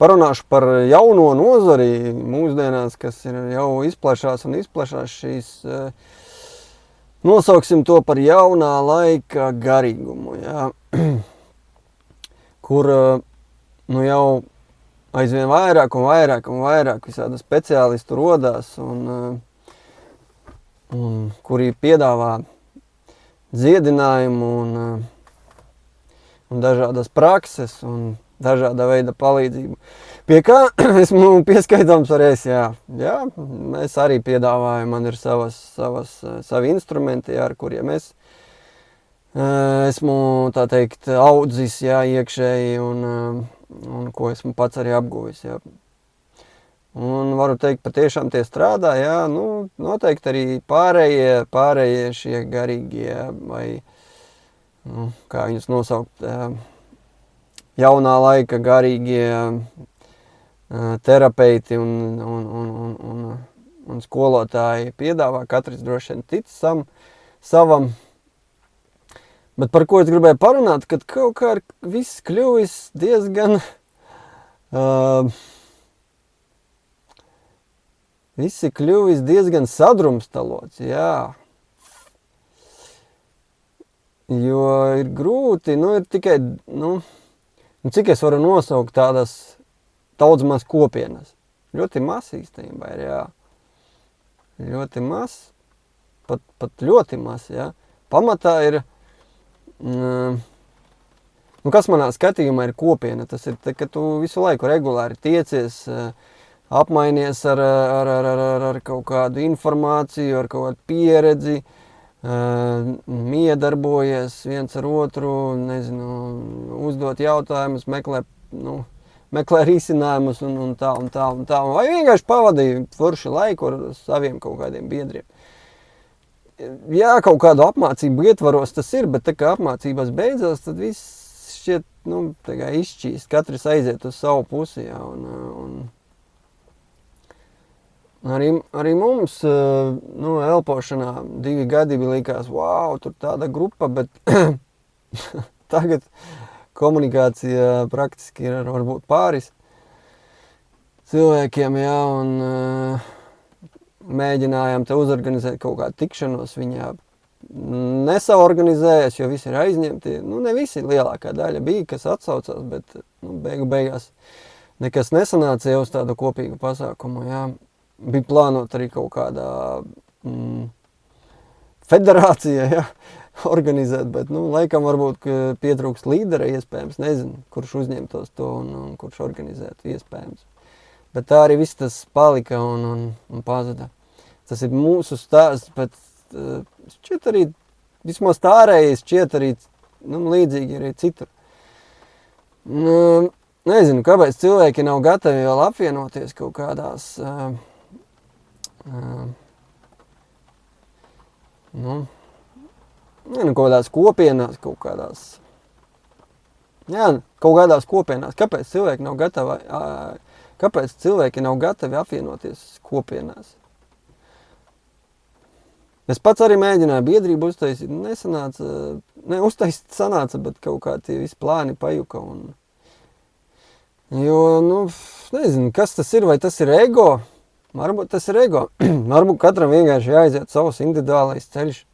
parunāšu par jauno nozari mūsdienās, kas ir jau izplašās šīs, nosauksim to par jaunā laika garīgumu, jā. Kur nu jau aizvien vairāk visādi speciālistu rodās un kuri piedāvā dziedinājumu un dažādas prakses un dažāda veida palīdzību. Pie kā esmu pieskaitāms arī es, jā. Jā, es arī piedāvāju, man ir savi instrumenti, jā, ar kuriem es esmu, tā teikt, audzis, jā, iekšēji un ko esmu pats arī apguvis, jā. Un varu teikt, patiešām tie strādā, jā, nu, noteikti arī pārējie šie garīgie vai, nu, kā viņus nosaukt, jaunā laika garīgie terapeiti un skolotāji piedāvā, katrs droši vien tic savam. Bet par ko es gribēju parunāt, kad kaut kā viss kļuvis diezgan visi kļuvis diezgan sadrumstalots, jā. Jo ir grūti, nu ir tikai, cik es varu nosaukt tādas daudz maz kopienas. Ļoti maz īstenībā ir, jā. Ļoti maz, pat ļoti maz, jā. Pamatā ir, kas manā skatījumā ir kopiena, tas ir, ka tu visu laiku regulāri tiecies, apmainies ar kaut kādu informāciju, ar kaut kādu pieredzi, miedarbojies viens ar otru, nezinu, uzdot jautājumus, meklē risinājumus un tā. Vai vienkārši pavadīju foršu laiku ar saviem kaut kādiem biedriem. Jā, kaut kādu apmācību ietvaros tas ir, bet tā kā apmācībās beidzās, tad viss šķiet, tā kā izšķīst, katrs aiziet uz savu pusi, jā, un Arī mums, elpošanā 2 gadi bija likās, wow, tur tāda grupa, bet tagad komunikācija praktiski ir varbūt pāris cilvēkiem, jā, un mēģinājām te uzorganizēt kaut kādu tikšanos, viņa nesaorganizējas, jo visi ir aizņemti, ne visi, lielākā daļa bija, kas atsaucās, bet beigās nekas nesanāca jau uz tādu kopīgu pasākumu, jā. Bija plānot arī kaut kādā federācija, ja, organizēt, bet, laikam varbūt pietrūkst līdera iespējams, nezinu, kurš uzņemtos to un kurš organizētu iespējams. Bet tā arī viss tas palika un pazuda. Tas ir mūsu stāsts, bet šķiet arī, vismaz tā ārējais, šķiet arī, līdzīgi arī citur. Nezinu, kāpēc cilvēki nav gatavi vēl apvienoties kaut kādās kaut kādās kopienās, kaut kādās kopienās. Kāpēc cilvēki nav gatavi apvienoties kopienās? Es pats arī mēģināju biedrību uztaisīt, uztaisīt sanāca, bet kaut kā tie visi plāni pajuka. Jo, nezinu, kas tas ir, vai tas ir ego? Varbūt tas ir ego. Varbūt katram vienkārši jāaiziet savs individuālais ceļš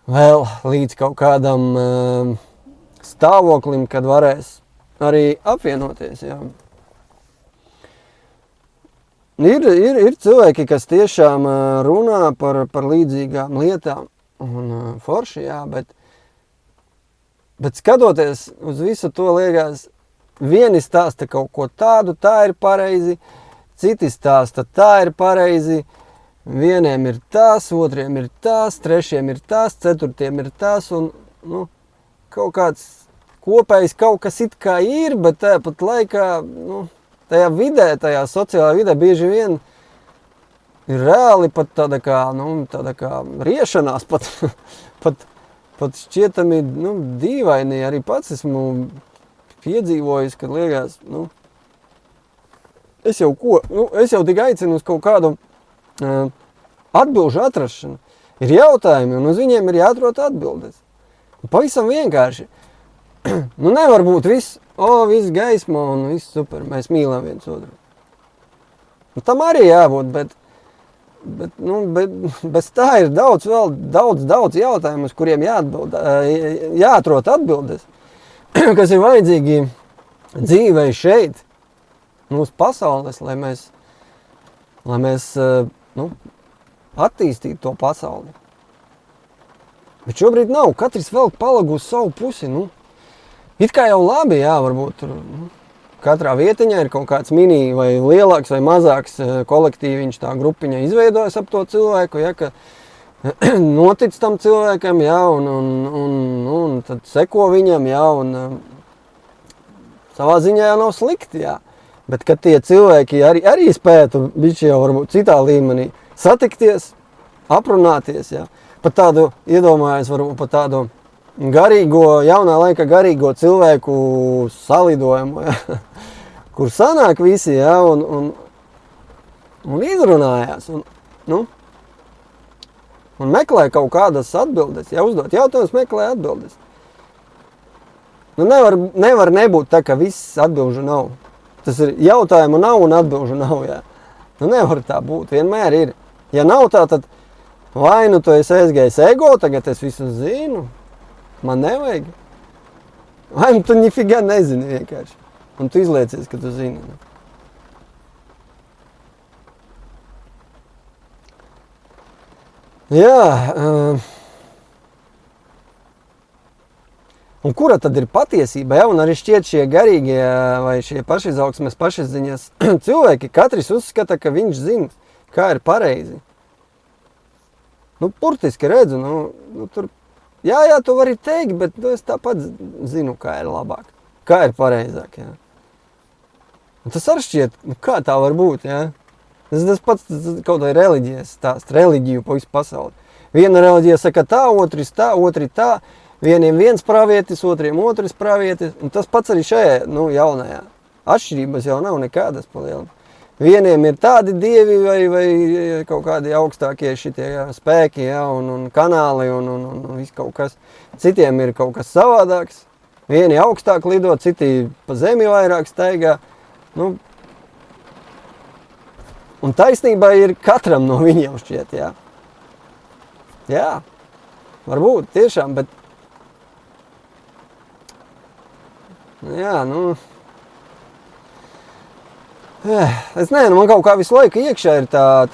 vēl līdz kaut kādam stāvoklim, kad varēs arī apvienoties, jā. Ir cilvēki, kas tiešām runā par līdzīgām lietām un forši, jā, bet skatoties uz visu to liekas, vieni stāsta kaut ko tādu, tā ir pareizi, citi stāsta, tā ir pareizi, vieniem ir tās, otriem ir tās, trešiem ir tās, ceturtiem ir tās, un, kaut kāds kopējs kaut kas it kā ir, bet tāpat laikā, tajā vidē, tajā sociālā vidē bieži vien ir reāli pat tāda kā riešanās, pat šķietami, dīvaini, arī pats esmu piedzīvojis, kad liekas, es jau tik aicinu uz kaut kādu atbilžu atrašanu. Ir jautājumi, un uz viņiem ir jāatrod atbildes. Pavisam vienkārši. Nevar būt viss viss gaisma un viss super, mēs mīlam viens otru. Un tam arī jābūt, bet bez tā ir daudz jautājumu, uz kuriem jāatrod atbildes, kas ir vajadzīgi dzīvei šeit, mūsu pasaules, lai mēs attīstītu to pasauli. Bet šobrīd nav, katrs velk palagu uz savu pusi, it kā jau labi, jā, varbūt tur, katrā vietiņā ir kaut kāds mini vai lielāks vai mazāks kolektīviņš, tā grupiņa izveidojas ap to cilvēku, ja, ka notic tam cilvēkam, ja, un tad seko viņam, ja, un savā ziņā jau nav slikti, ja. Bet kad tie cilvēki arī spētu, bišķi jau varbūt citā līmenī, satikties, aprunāties, ja, pat tādu, iedomājos, varbūt pat tādu jaunā laika garīgo cilvēku salidojumu, ja, kur sanāk visi, ja, un izrunājās, un meklē kaut kādas atbildes, ja uzdot jautājumus, meklē atbildes. Nevar nebūt tā, ka viss atbilžu nav. Tas ir jautājumu nav un atbilžu nav, jā. Nevar tā būt, vienmēr ir. Ja nav tā, tad vai tu esi aizgājis ego, tagad es visu zinu, man nevajag. Vai tu nifiga nezini vienkārši. Un tu izliecies, ka tu zini. Jā, un kura tad ir patiesība, ja? Un arī šķiet šie garīgie vai šie pašizaugsmes, pašizziņas cilvēki, katrs uzskata, ka viņš zina, kā ir pareizi. Burtiski redzu, tur, jā, tu vari teikt, bet es tāpat zinu, kā ir labāk, kā ir pareizāk, jā. Un tas arī šķiet, kā tā var būt, jā. Tas pats kaut vai reliģijas stāst, reliģiju pa visu pasauli. Viena reliģija saka tā, otri tā, vieniem viens pravietis, otriem otrs pravietis, un tas pats arī šajā, jaunajā. Atšķirības jau nav nekādas palielam. Vieniem ir tādi dievi vai kaut kādi augstākie šitie spēki, ja, un kanāli un viss kaut kas. Citiem ir kaut kas savādāks. Vieni augstāk lido, citi pa zemi vairāk staigā. Un taisnībā ir katram no viņiem šķiet, jā. Jā, varbūt tiešām, bet jā, es nezinu, man kaut kā visu laiku iekšā ir tā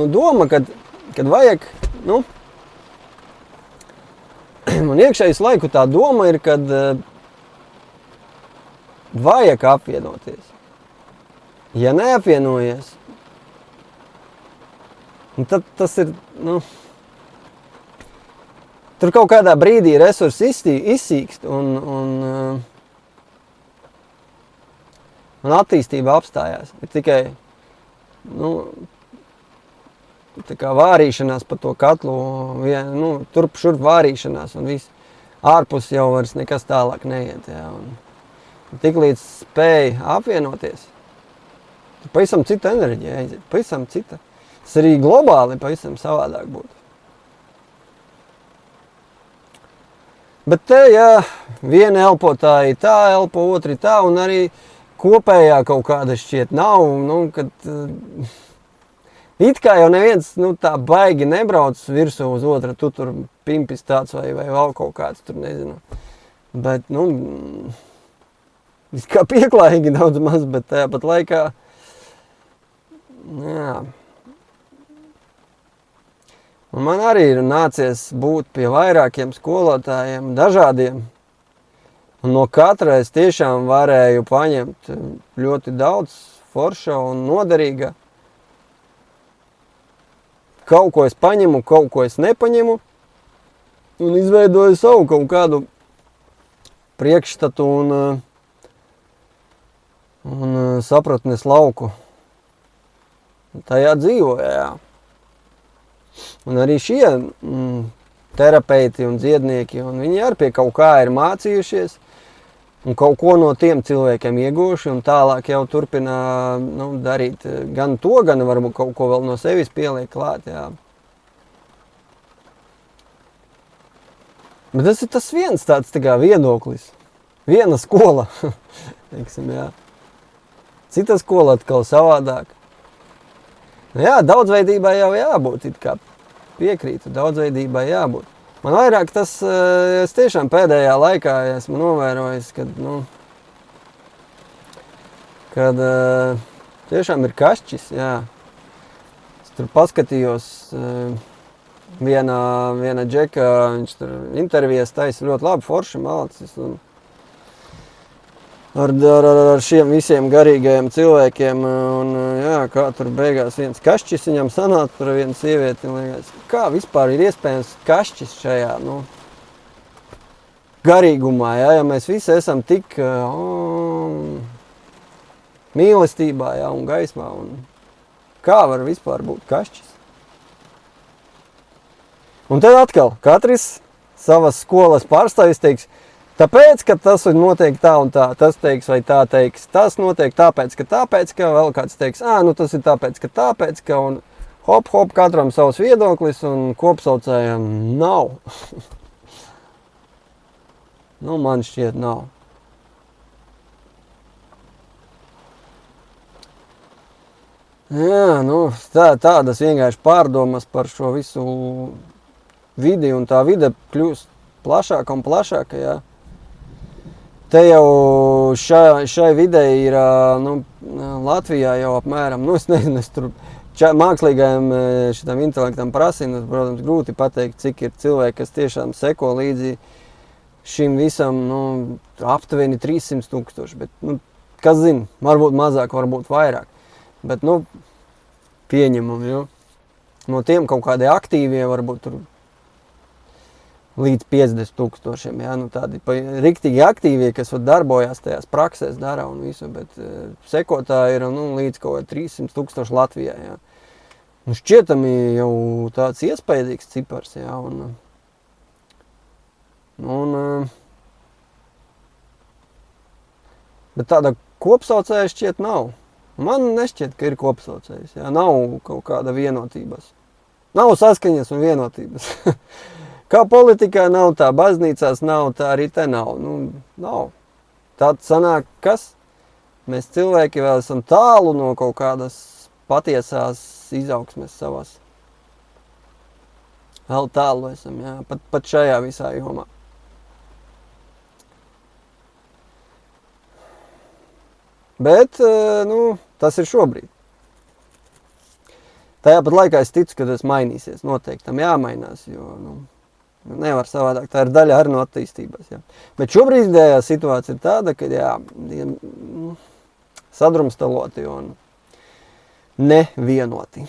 doma, kad vajag, man iekšā visu laiku tā doma ir, kad vajag apvienoties. Ja neapvienojies, tad tas ir, tur kaut kādā brīdī resursi izsīkst un attīstība apstājās. Ir tikai, tā kā vārīšanās pa to katlu, turp šurp vārīšanās un viss. Ārpus jau vairs nekas tālāk neiet, jā. Un tiklīdz spēja apvienoties, pavisam cita enerģija aiziet, pavisam cita. Tas arī globāli pavisam savādāk būtu. Bet te, jā, viena elpotāji tā elpo, otri tā, un arī kopējā kaut kāda šķiet nav, kad it kā jau neviens, tā baigi nebrauc virsū uz otra, tu tur pimpis tāds vai vēl kaut kāds, tur nezinu. Bet, it kā pieklājīgi daudz maz, bet tāpat laikā, jā. Un man arī ir nācies būt pie vairākiem skolotājiem, dažādiem. Un no katra es tiešām varēju paņemt ļoti daudz forša un noderīga. Kaut ko es paņemu, kaut ko es nepaņemu. Un izveidoju savu kaut kādu priekšstatu un sapratnes lauku. Tajā dzīvoju, jā. Un arī šie terapeiti un dziednieki, un viņi arī pie kaut kā ir mācījušies un kaut ko no tiem cilvēkiem ieguvuši un tālāk jau turpina darīt gan to, gan varbūt kaut ko vēl no sevis pieliek klāt, jā. Bet tas ir tas viens tāds tā kā viedoklis. Viena skola, teiksim, jā. Cita skola atkal savādāk. Nu jā, daudzveidībai jau jābūt, it kā piekrītu, daudzveidībai jābūt. Man vairāk tas, es tiešām pēdējā laikā esmu novērojis, kad tiešām ir kašķis, jā. Es tur paskatījos viena džeka, viņš tur intervijas taisa ļoti labi, forši malacis. Ar šiem visiem garīgajiem cilvēkiem, un jā, kā tur beigās viens kašķis viņam sanāca par vienu sievieti, liekas, kā vispār ir iespējams kašķis šajā, garīgumā, ja mēs visi esam tik mīlestībā, ja, un gaismā, un kā var vispār būt kašķis? Un tad atkal, katrs savas skolas pārstāvis teiks, tāpēc, ka tas notiek tā un tā, tas teiks vai tā teiks, tas notiek tāpēc, ka vēl kāds teiks, tas ir tāpēc, ka, un hop, katram savs viedoklis, un kopsaucējiem nav. Man šķiet nav. Jā, tādas vienkārši pārdomas par šo visu vidi, un tā vide kļūst plašāka un plašāka, jā. Te jau šai videi ir, Latvijā jau apmēram, es nezinu, es tur mākslīgajam šitam intelektam prasinu, protams, grūti pateikt, cik ir cilvēki, kas tiešām seko līdzi šim visam, aptuveni 300 000, bet, kas zina, varbūt mazāk, varbūt vairāk, bet, pieņemam, jo. No tiem kaut kādi aktīvie, varbūt tur līdz 50 000, jā, tādi riktīgi aktīvie, kas darbojās tajās praksēs, dara un visu, bet sekotāji ir, līdz kaut 300 000 Latvijā, jā. Šķietami jau tāds iespaidīgs cipars, jā, bet tāda kopsaucēja šķiet nav. Man nešķiet, ka ir kopsaucējs, jā, nav kaut kāda vienotības. Nav saskaņas un vienotības. Kā politikā nav, tā baznīcās nav, tā arī te nav. Nav. Tad sanāk, kas? Mēs cilvēki vēl esam tālu no kaut kādas patiesās izaugsmes savās. Vēl tālu esam, jā, pat šajā visā jomā. Bet, tas ir šobrīd. Tajā pat laikā es ticu, ka tas mainīsies. Noteikti tam jāmainās, jo, nevar savādāk. Tā ir daļa arī no attīstības, jā. Bet šobrīdējā situācija ir tāda, ka, jā, sadrumstaloti un nevienoti.